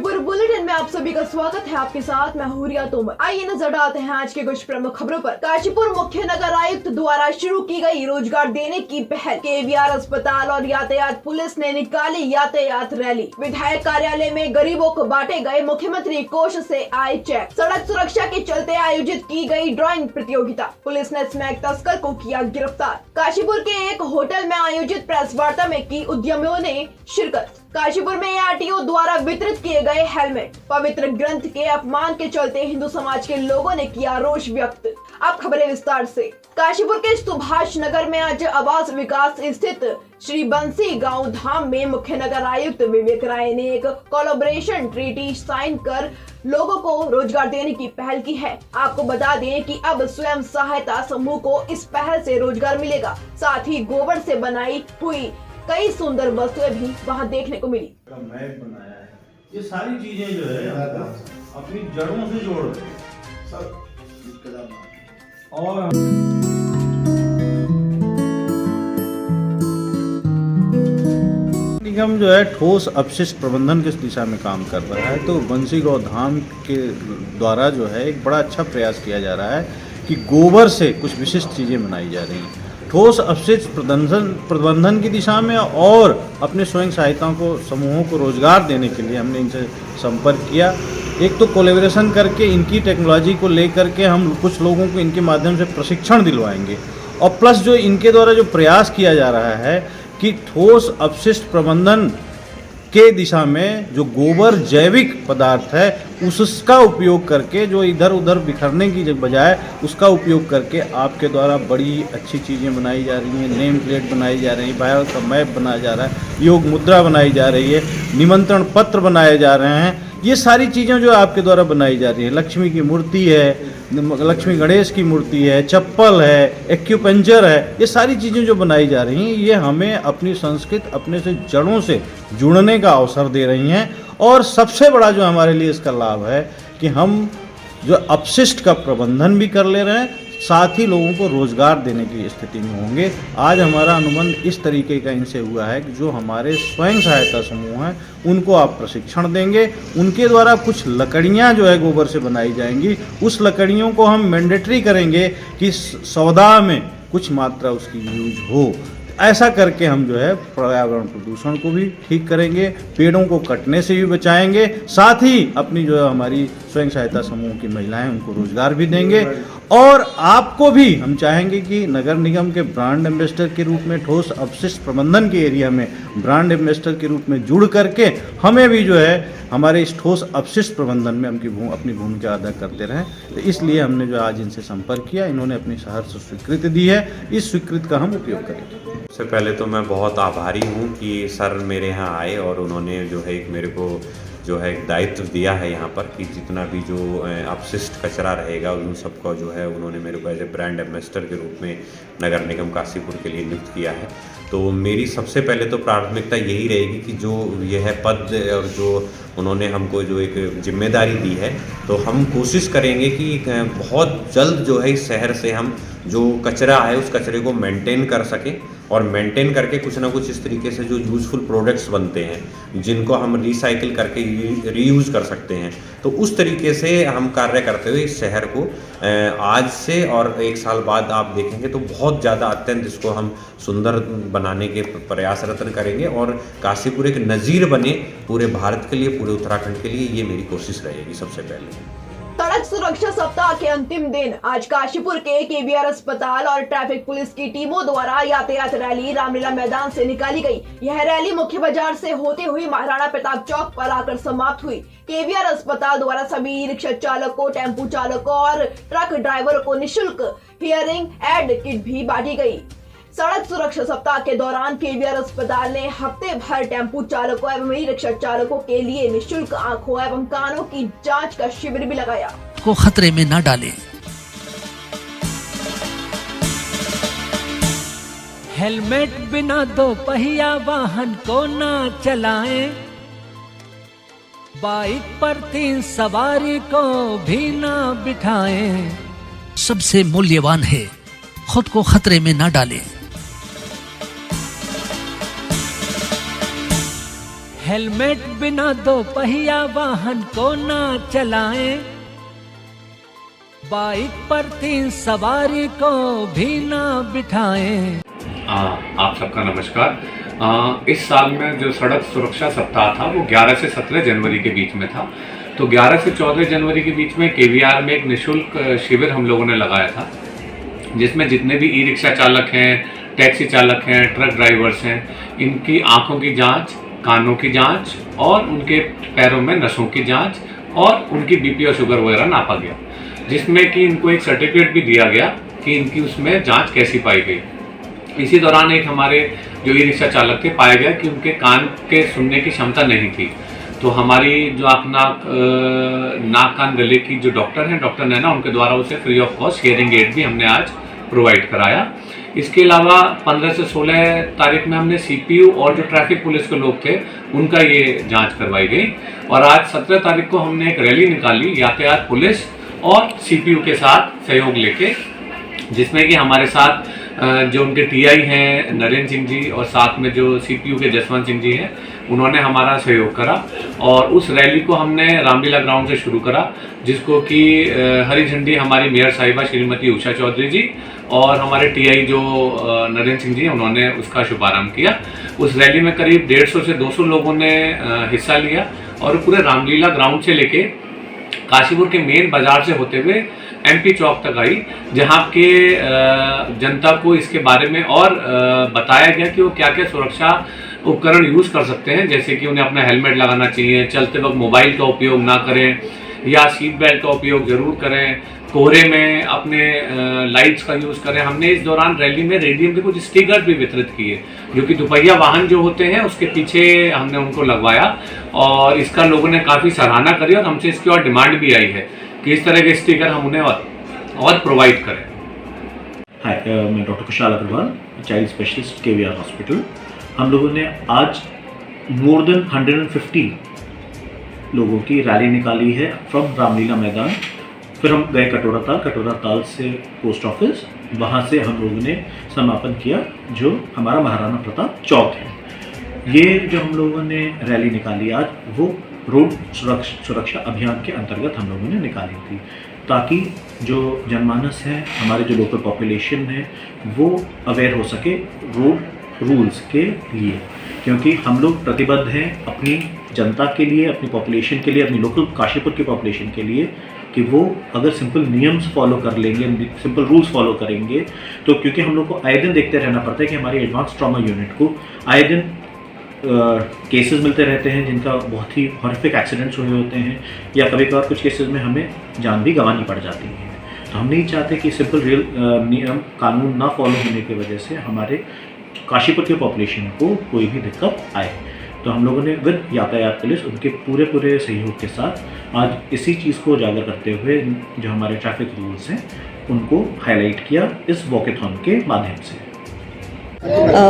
Kashipur bulletin में आप सभी का स्वागत है। आपके साथ मैं हुरिया तोमर। आइए नजर डालते हैं आज के कुछ प्रमुख खबरों पर। काशीपुर मुख्य नगर आयुक्त द्वारा शुरू की गई रोजगार देने की पहल। केवीआर अस्पताल और यातायात पुलिस ने निकाली यातायात रैली। विधायक कार्यालय में गरीबों को बांटे गए मुख्यमंत्री कोष से आए चेक। सड़क सुरक्षा के चलते आयोजित की गई ड्राइंग प्रतियोगिता। पुलिस ने स्मैक तस्कर को किया गिरफ्तार। काशीपुर के एक होटल में आयोजित प्रेस वार्ता में की उद्यमियों ने शिरकत। काशीपुर में आरटीओ द्वारा वितरित किए गए हेलमेट। पवित्र ग्रंथ के अपमान के चलते हिंदू समाज के लोगों ने किया रोष व्यक्त। अब खबरें विस्तार से। काशीपुर के सुभाष नगर में आज आवास विकास स्थित श्री बंसी गांव धाम में मुख्य नगर आयुक्त विवेक राय ने एक कोलैबोरेशन ट्रीटी साइन कर लोगों को रोजगार देने की पहल की है। आपको बता दें कि अब स्वयं सहायता समूह को इस पहल से रोजगार मिलेगा। साथ ही गोबर से बनाई हुई कई सुंदर वस्तुएं भी वहां देखने को मिली। मैप बनाया है, ये सारी चीजें जो है अपनी जड़ों से जोड़ रहे हैं सब। और निगम जो है ठोस अपशिष्ट प्रबंधन किस दिशा में काम कर रहा है, तो बंसी गांव धाम के द्वारा जो है एक बड़ा अच्छा प्रयास किया जा रहा है कि गोबर से कुछ विशिष्ट चीजें बनाई जा रही हैं ठोस अपशिष्ट प्रबंधन की दिशा में। और अपने स्वयं सहायता को समूहों को रोजगार देने के लिए हमने इनसे संपर्क किया। एक तो कोलैबोरेशन करके इनकी टेक्नोलॉजी को लेकर के हम कुछ लोगों को इनके माध्यम से प्रशिक्षण दिलवाएंगे। और प्लस जो इनके द्वारा जो प्रयास किया जा रहा है कि ठोस अपशिष्ट प्रबंधन के दिशा में जो गोबर जैविक पदार्थ है उसका उपयोग करके, जो इधर उधर बिखरने की बजाय उसका उपयोग करके आपके द्वारा बड़ी अच्छी चीज़ें बनाई जा रही हैं। नेम प्लेट बनाई जा रही है, भारत का मैप बनाया जा रहा है, योग मुद्रा बनाई जा रही है, निमंत्रण पत्र बनाए जा रहे हैं। ये सारी चीज़ें जो आपके द्वारा बनाई जा रही है, लक्ष्मी की मूर्ति है, लक्ष्मी गणेश की मूर्ति है, चप्पल है, एक्यूपंक्चर है, ये सारी चीज़ें जो बनाई जा रही हैं ये हमें अपनी संस्कृति अपने से जड़ों से जुड़ने का अवसर दे रही हैं। और सबसे बड़ा जो हमारे लिए इसका लाभ है कि हम जो अपशिष्ट का प्रबंधन भी कर ले रहे हैं, साथ ही लोगों को रोजगार देने की स्थिति में होंगे। आज हमारा अनुबंध इस तरीके का इनसे हुआ है कि जो हमारे स्वयं सहायता समूह हैं उनको आप प्रशिक्षण देंगे। उनके द्वारा कुछ लकड़ियां जो है गोबर से बनाई जाएंगी, उस लकड़ियों को हम मैंडेटरी करेंगे कि सौदा में कुछ मात्रा उसकी यूज हो। ऐसा करके हम जो है पर्यावरण प्रदूषण को भी ठीक करेंगे, पेड़ों को कटने से भी बचाएंगे, साथ ही अपनी जो है हमारी स्वयं सहायता समूह की महिलाएं उनको रोजगार भी देंगे। और आपको भी हम चाहेंगे कि नगर निगम के ब्रांड एम्बेसडर के रूप में ठोस अपशिष्ट प्रबंधन के एरिया में ब्रांड एम्बेसडर के रूप में जुड़ करके हमें भी जो है हमारे इस ठोस अपशिष्ट प्रबंधन में अपनी भूमिका अदा करते रहें। तो इसलिए हमने जो आज इनसे संपर्क किया, इन्होंने अपनी सहर्ष स्वीकृति दी है, इस स्वीकृति का हम उपयोग करेंगे। सबसे पहले तो मैं बहुत आभारी हूँ कि सर मेरे यहाँ आए और उन्होंने जो है एक मेरे को जो है एक दायित्व दिया है यहाँ पर कि जितना भी जो अपशिष्ट कचरा रहेगा उन सबका जो है उन्होंने मेरे को एज ए ब्रांड एम्बेसडर के रूप में नगर निगम काशीपुर के लिए नियुक्त किया है। तो मेरी सबसे पहले तो प्राथमिकता यही रहेगी कि जो यह पद और जो उन्होंने हमको जो एक जिम्मेदारी दी है, तो हम कोशिश करेंगे कि बहुत जल्द जो है इस शहर से हम जो कचरा है उस कचरे को मेंटेन कर सकें और मेंटेन करके कुछ ना कुछ इस तरीके से जो यूज़फुल प्रोडक्ट्स बनते हैं जिनको हम रिसाइकिल करके रीयूज़ कर सकते हैं, तो उस तरीके से हम कार्य करते हुए इस शहर को आज से और 1 साल बाद आप देखेंगे तो बहुत ज़्यादा अत्यंत इसको हम सुंदर बनाने के प्रयासरत करेंगे और काशीपुर एक नज़ीर बने पूरे भारत के लिए, पूरे उत्तराखंड के लिए। ये मेरी कोशिश रहेगी सबसे पहले। सड़क सुरक्षा सप्ताह के अंतिम दिन आज काशीपुर के केवीआर अस्पताल और ट्रैफिक पुलिस की टीमों द्वारा यातायात रैली रामलीला मैदान से निकाली गई। यह रैली मुख्य बाजार से होते हुई महाराणा प्रताप चौक पर आकर समाप्त हुई। केवीआर अस्पताल द्वारा सभी रिक्शा चालकों, टेम्पो चालकों और ट्रक ड्राइवरों को निःशुल्क हियरिंग एड किट भी बांटी गई। सड़क सुरक्षा सप्ताह के दौरान केवीआर अस्पताल ने हफ्ते भर टेम्पो चालकों एवं ई रिक्शा चालकों के लिए निःशुल्क आंखों एवं कानों की जांच का शिविर भी लगाया। को खतरे में न डालें। हेलमेट बिना 2 पहिया वाहन को ना चलाएं, बाइक पर 3 सवारी को भी ना बिठाएं। सबसे मूल्यवान है, खुद को खतरे में न डालें। हेलमेट बिना दो पहिया वाहन को ना चलाएं, बाइक पर 3 सवारी को भी ना बिठाएं। आप सबका नमस्कार। इस साल में जो सड़क सुरक्षा सप्ताह था वो 11 से 17 जनवरी के बीच में था। तो 11 से 14 जनवरी के बीच में केवीआर में एक निःशुल्क शिविर हम लोगों ने लगाया था, जिसमें जितने भी ई रिक्शा चालक हैं, टैक्सी चालक हैं, ट्रक ड्राइवर्स हैं, इनकी आंखों की जांच, कानों की जांच और उनके पैरों में नसों की जांच और उनकी बीपी और शुगर वगैरह नापा गया, जिसमें कि इनको एक सर्टिफिकेट भी दिया गया कि इनकी उसमें जांच कैसी पाई गई। इसी दौरान एक हमारे जो ई रिक्शा चालक थे, पाया गया कि उनके कान के सुनने की क्षमता नहीं थी। तो हमारी जो नाक कान गले की जो डॉक्टर हैं, डॉक्टर नैना, उनके द्वारा उसे free of cost hearing aid भी हमने आज प्रोवाइड कराया। इसके अलावा 15 से 16 तारीख में हमने सीपीयू और जो ट्रैफिक पुलिस के लोग थे उनका ये जांच करवाई गई। और आज 17 तारीख को हमने एक रैली निकाली यातायात पुलिस और सीपीयू के साथ सहयोग लेके, जिसमें कि हमारे साथ जो उनके टीआई हैं नरेंद्र सिंह जी और साथ में जो सीपीयू के जसवंत सिंह जी हैं, उन्होंने हमारा सहयोग करा। और उस रैली को हमने रामलीला ग्राउंड से शुरू करा, जिसको कि हरी झंडी हमारी मेयर साहिबा श्रीमती उषा चौधरी जी और हमारे टीआई जो नरेंद्र सिंह जी, उन्होंने उसका शुभारंभ किया। उस रैली में करीब 150 से 200 लोगों ने हिस्सा लिया और पूरे रामलीला ग्राउंड से लेके काशीपुर के मेन बाजार से होते हुए एमपी चौक तक आई, जहां के जनता को इसके बारे में और बताया गया कि वो क्या क्या सुरक्षा उपकरण यूज कर सकते हैं, जैसे कि उन्हें अपना हेलमेट लगाना चाहिए, चलते वक्त मोबाइल का उपयोग ना करें या सीट बेल्ट का उपयोग जरूर करें, कोहरे में अपने लाइट्स का यूज करें। हमने इस दौरान रैली में रेडियम के कुछ स्टिकर भी वितरित किए, जो कि दुपहिया वाहन जो होते हैं उसके पीछे हमने उनको लगवाया और इसका लोगों ने काफी सराहना करी और हमसे इसकी और डिमांड भी आई है कि इस तरह के स्टिकर हम उन्हें और प्रोवाइड करें। हाय, मैं doctor Kushal Agarwal, child specialist KVR hospital. हम लोगों ने आज मोर देन 150 लोगों की रैली निकाली है फ्रॉम रामलीला मैदान। फिर हम गए कटोरा ताल से पोस्ट ऑफिस, वहाँ से हम लोगों ने समापन किया जो हमारा महाराणा प्रताप चौक है। ये जो हम लोगों ने रैली निकाली आज, वो रोड सुरक्षा अभियान के अंतर्गत हम लोगों ने निकाली थी, ताकि जो जनमानस है, हमारे जो लोकल पॉपुलेशन है, वो अवेयर हो सके रोड रूल्स के लिए, क्योंकि हम लोग प्रतिबद्ध हैं अपनी जनता के लिए, अपनी पॉपुलेशन के लिए, अपनी लोकल काशीपुर की पॉपुलेशन के लिए, कि वो अगर सिंपल नियम्स फॉलो कर लेंगे, सिंपल रूल्स फॉलो करेंगे, तो क्योंकि हम लोग को आए दिन देखते रहना पड़ता है कि हमारी एडवांस ट्रॉमा यूनिट को आए दिन केसेस मिलते रहते हैं जिनका बहुत ही हॉरिफिक एक्सीडेंट्स हुए होते हैं, या कभी कभार कुछ केसेस में हमें जान भी गंवानी पड़ जाती है। तो हम नहीं चाहते कि सिंपल रियल नियम कानून ना फॉलो होने की वजह से हमारे काशीपुर के पॉपुलेशन को कोई भी दिक्कत आए। तो हम लोगों ने विद यातायात पुलिस उनके पूरे सहयोग के साथ आज इसी चीज़ को उजागर करते हुए जो हमारे ट्रैफिक रूल्स हैं उनको हाईलाइट किया इस वॉकेथॉन के माध्यम से।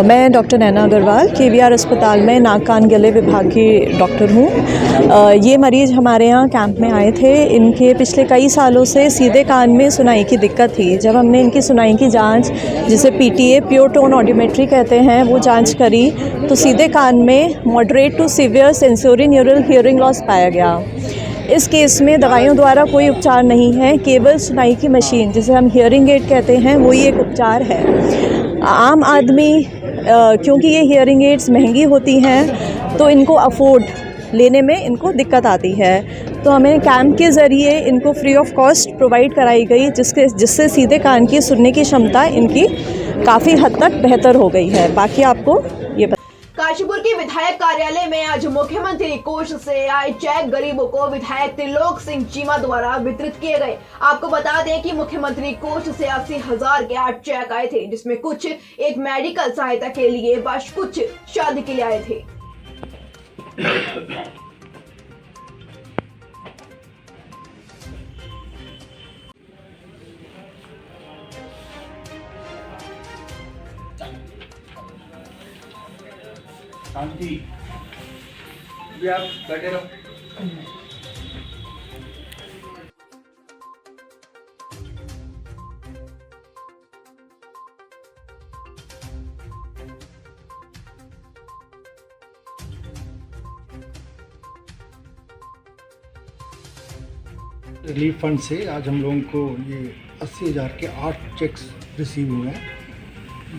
मैं डॉक्टर नैना अग्रवाल, केवीआर अस्पताल में नाक कान गले विभाग की डॉक्टर हूँ। ये मरीज़ हमारे यहाँ कैंप में आए थे। इनके पिछले कई सालों से सीधे कान में सुनाई की दिक्कत थी। जब हमने इनकी सुनाई की जांच, जिसे पीटीए प्योर टोन ऑडियोमेट्री कहते हैं, वो जांच करी तो सीधे कान में moderate to severe sensory neural hearing loss पाया गया। इस केस में दवाइयों द्वारा कोई उपचार नहीं है, केवल सुनाई की मशीन, जिसे हम हियरिंग एड कहते हैं, वही एक उपचार है। आम आदमी क्योंकि ये हियरिंग एड्स महंगी होती हैं तो इनको अफोर्ड लेने में इनको दिक्कत आती है, तो हमें कैंप के ज़रिए इनको फ्री ऑफ कॉस्ट प्रोवाइड कराई गई, जिससे सीधे कान की सुनने की क्षमता इनकी काफ़ी हद तक बेहतर हो गई है। बाकी आपको ये काशीपुर के विधायक कार्यालय में आज मुख्यमंत्री कोष से आए चेक गरीबों को विधायक त्रिलोक सिंह चीमा द्वारा वितरित किए गए। आपको बता दें कि मुख्यमंत्री कोष से 80,000 के 8 चेक आए थे, जिसमें कुछ एक मेडिकल सहायता के लिए, बस कुछ शादी के लिए आए थे। शांति, आप बैठे रहो। रिलीफ फंड से आज हम लोगों को ये 80,000 के 8 चेक्स रिसीव हुए हैं,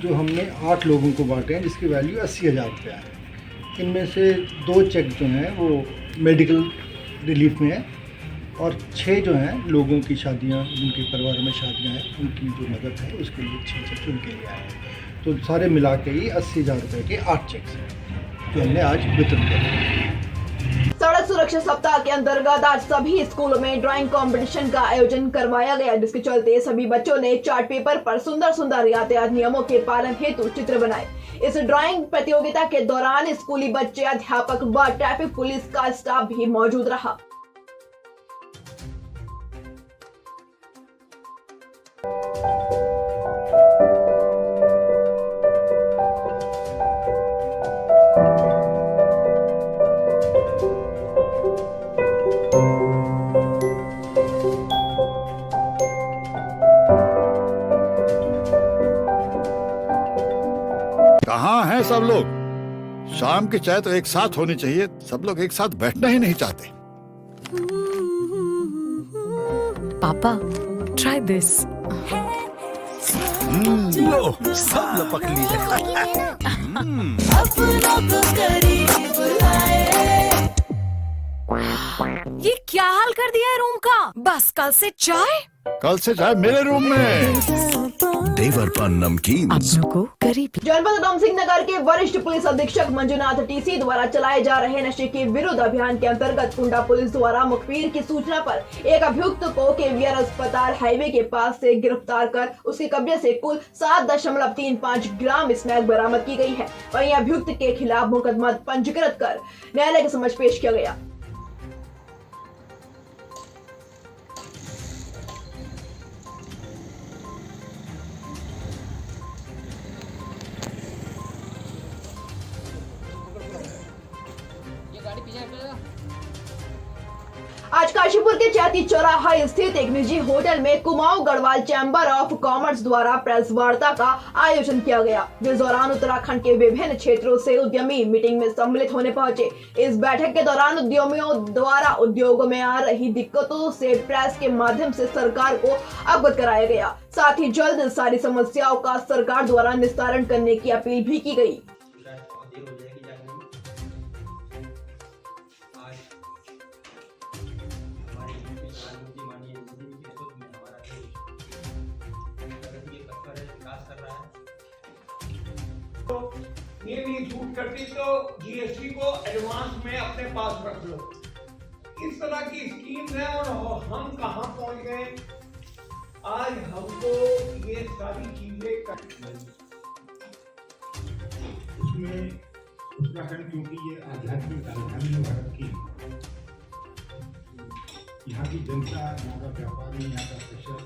जो हमने 8 लोगों को बांटे हैं, जिसकी वैल्यू 80,000 रुपया है। इनमें से 2 चेक जो हैं वो मेडिकल रिलीफ में हैं और 6 जो हैं लोगों की शादियां, जिनके परिवार में शादियां हैं, उनकी जो मदद है उसके लिए 6 चेक उनके लिए आए हैं। तो सारे मिला के ही 80,000 रुपये के 8 चेक्स हैं जो हमने आज वितरण किया। सड़क सुरक्षा सप्ताह के अंतर्गत आज सभी स्कूलों में ड्राइंग कंपटीशन का आयोजन करवाया गया, जिसके चलते सभी बच्चों ने चार्ट पेपर पर सुंदर सुंदर यातायात नियमों के पालन हेतु चित्र बनाए। इस ड्राइंग प्रतियोगिता के दौरान स्कूली बच्चे, अध्यापक व ट्रैफिक पुलिस का स्टाफ भी मौजूद रहा। कहाँ हैं सब लोग? शाम की चाय तो एक साथ होनी चाहिए, सब लोग एक साथ बैठना ही नहीं चाहते। पापा, try this. लो, सब लपक लिए। ये क्या हाल कर दिया है रूम का? बस कल से चाय? कल से चाय मेरे रूम में। देवर पान नमकीन। जनपद उधम सिंह नगर के वरिष्ठ पुलिस अधीक्षक मंजुनाथ टीसी द्वारा चलाए जा रहे नशे के विरुद्ध अभियान के अंतर्गत कुंडा पुलिस द्वारा मुखबिर की सूचना पर एक अभियुक्त को केवीआर अस्पताल हाईवे के पास से गिरफ्तार कर उसके कब्जे से कुल 7.35 ग्राम स्मैक बरामद की गई है। वहीं अभियुक्त के खिलाफ मुकदमा पंजीकृत कर न्यायालय के समक्ष पेश किया गया। आज काशीपुर के चैती चौराहा स्थित एक निजी होटल में Kumaon Garhwal chamber of commerce द्वारा प्रेस वार्ता का आयोजन किया गया, जिस दौरान उत्तराखंड के विभिन्न क्षेत्रों से उद्यमी मीटिंग में सम्मिलित होने पहुंचे। इस बैठक के दौरान उद्यमियों द्वारा उद्योगों में आ रही दिक्कतों से प्रेस के माध्यम से सरकार को अवगत कराया गया। साथ ही जल्द सारी समस्याओं का सरकार द्वारा निस्तारण करने की अपील भी की गई। ये नहीं छूट करती तो जीएसटी को एडवांस में अपने पास रख लो। इस तरह की स्कीम है और हम कहां पहुंच गए। आज हमको ये सारी चीजें उसमें उत्तराखंड, क्योंकि ये आध्यात्मिक राजधानी है भारत की, यहाँ की जनता, यहाँ का व्यापारी, यहाँ का प्रेशर।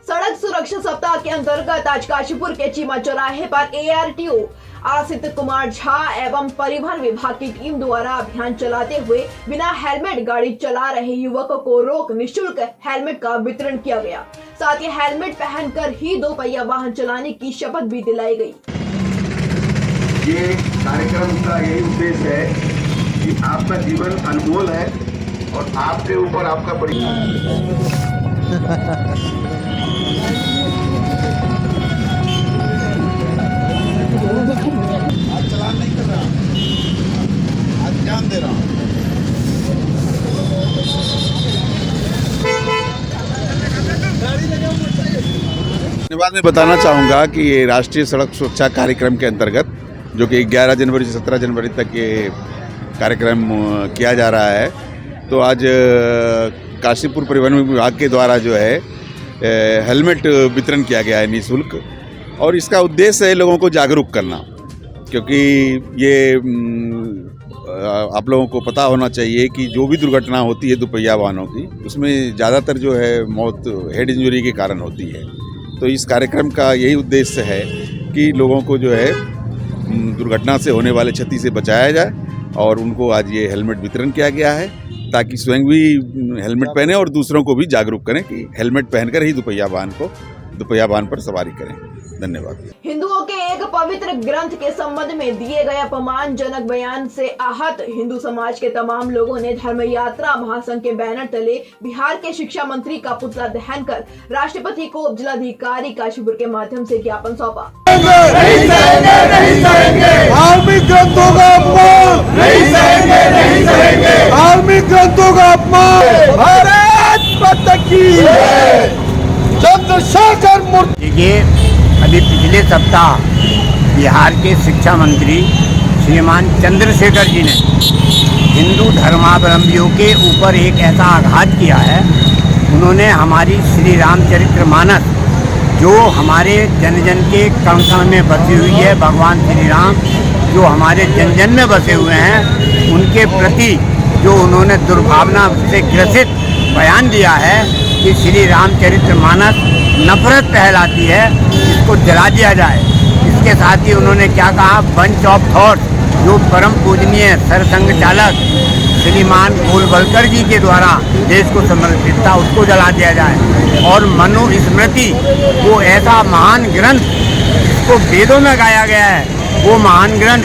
सड़क सुरक्षा सप्ताह के अंतर्गत आज काशीपुर के चीमा चौराहे पर ARTO आसित कुमार झा एवं परिवहन विभाग की टीम द्वारा अभियान चलाते हुए बिना हेलमेट गाड़ी चला रहे युवकों को रोक निःशुल्क हेलमेट का वितरण किया गया। साथ ही हेलमेट पहनकर ही 2 पहिया वाहन चलाने की शपथ भी दिलाई गई। ये कार्यक्रम का यही उद्देश्य है कि आपका जीवन अनमोल है और आपके ऊपर आपका बड़ी आज चलान नहीं कर रहा, आज ध्यान दे रहा हूँ। धन्यवाद। मैं बताना चाहूँगा कि ये राष्ट्रीय सड़क सुरक्षा कार्यक्रम के अंतर्गत, जो कि 11 जनवरी से 17 जनवरी तक ये कार्यक्रम किया जा रहा है, तो आज काशीपुर परिवहन विभाग के द्वारा जो है हेलमेट वितरण किया गया है निःशुल्क। और इसका उद्देश्य है लोगों को जागरूक करना, क्योंकि ये आप लोगों को पता होना चाहिए कि जो भी दुर्घटना होती है दोपहिया वाहनों की, उसमें ज़्यादातर जो है मौत हेड इंजरी के कारण होती है। तो इस कार्यक्रम का यही उद्देश्य है कि लोगों को जो है दुर्घटना से होने वाले क्षति से बचाया जाए, और उनको आज ये हेलमेट वितरण किया गया है ताकि स्वयं भी हेलमेट पहने और दूसरों को भी जागरूक करें कि हेलमेट पहनकर ही दोपहिया वाहन पर सवारी करें। धन्यवाद। हिंदुओं के एक पवित्र ग्रंथ के संबंध में दिए गए अपमानजनक बयान से आहत हिंदू समाज के तमाम लोगों ने धर्म यात्रा महासंघ के बैनर तले बिहार के शिक्षा मंत्री का पुतला दहन कर राष्ट्रपति को जिलाधिकारी काशीपुर के माध्यम से ज्ञापन सौंपा। धार्मिक ग्रंथों का अपमान नहीं सहेंगे, नहीं सहेंगे। धार्मिक ग्रंथों का अपमान। भारत माता की जय। चंद्रशेखर मूर्ति। ये अभी पिछले सप्ताह बिहार के शिक्षा मंत्री श्रीमान चंद्रशेखर जी ने हिंदू धर्मावलंबियों के ऊपर एक ऐसा आघात किया है। उन्होंने हमारी श्री रामचरितमानस जो हमारे जन जन के कण कण में बसी हुई है, भगवान श्री राम जो हमारे जन जन में बसे हुए हैं, उनके प्रति जो उन्होंने दुर्भावना से ग्रसित बयान दिया है कि श्री रामचरितमानस नफरत कहलाती है, इसको जला दिया जाए। इसके साथ ही उन्होंने क्या कहा, बंच ऑफ थॉट जो परम पूजनीय सरसंघ चालक श्रीमान गोलवलकर जी के द्वारा देश को समर्पित था, उसको जला दिया जाए। और मनुस्मृति वो ऐसा महान ग्रंथ जिसको वेदों में गाया गया है, वो महान ग्रंथ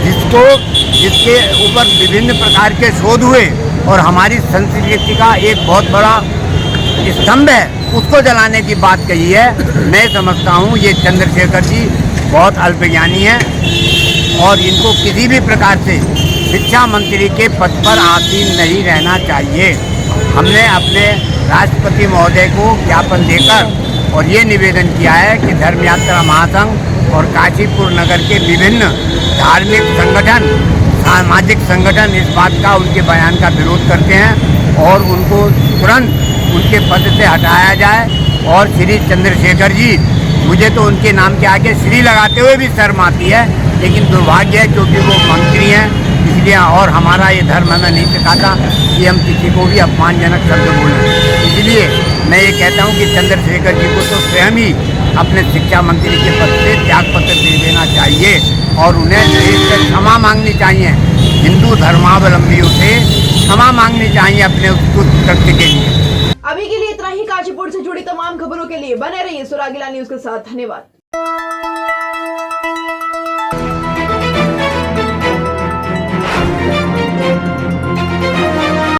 जिसके ऊपर विभिन्न प्रकार के शोध हुए और हमारी संस्कृति का एक बहुत बड़ा स्तंभ है, उसको जलाने की बात कही है। मैं समझता हूँ ये चंद्रशेखर जी बहुत अल्पज्ञानी हैं और इनको किसी भी प्रकार से शिक्षा मंत्री के पद पर आसीन नहीं रहना चाहिए। हमने अपने राष्ट्रपति महोदय को ज्ञापन देकर और ये निवेदन किया है कि धर्म यात्रा महासंघ और काशीपुर नगर के विभिन्न धार्मिक संगठन, सामाजिक संगठन इस बात का, उनके बयान का विरोध करते हैं और उनको तुरंत उनके पद से हटाया जाए। और श्री चंद्रशेखर जी, मुझे तो उनके नाम के आगे श्री लगाते हुए भी शर्म आती है, लेकिन दुर्भाग्य है क्योंकि वो मंत्री हैं, इसलिए और हमारा ये धर्म हमें नहीं सिखाता कि हम किसी को भी अपमानजनक शब्द बोलें। इसलिए मैं ये कहता हूँ कि चंद्रशेखर जी को तो स्वयं ही अपने शिक्षा मंत्री के पद से त्यागपत्र दे देना चाहिए और उन्हें देश से क्षमा मांगनी चाहिए। हिंदू धर्मावलंबियों से क्षमा मांगनी चाहिए अपने उस कृत्य के लिए। अभी के लिए इतना ही। काशीपुर से जुड़ी तमाम खबरों के लिए बने रहिए सुरागीला न्यूज के साथ। धन्यवाद।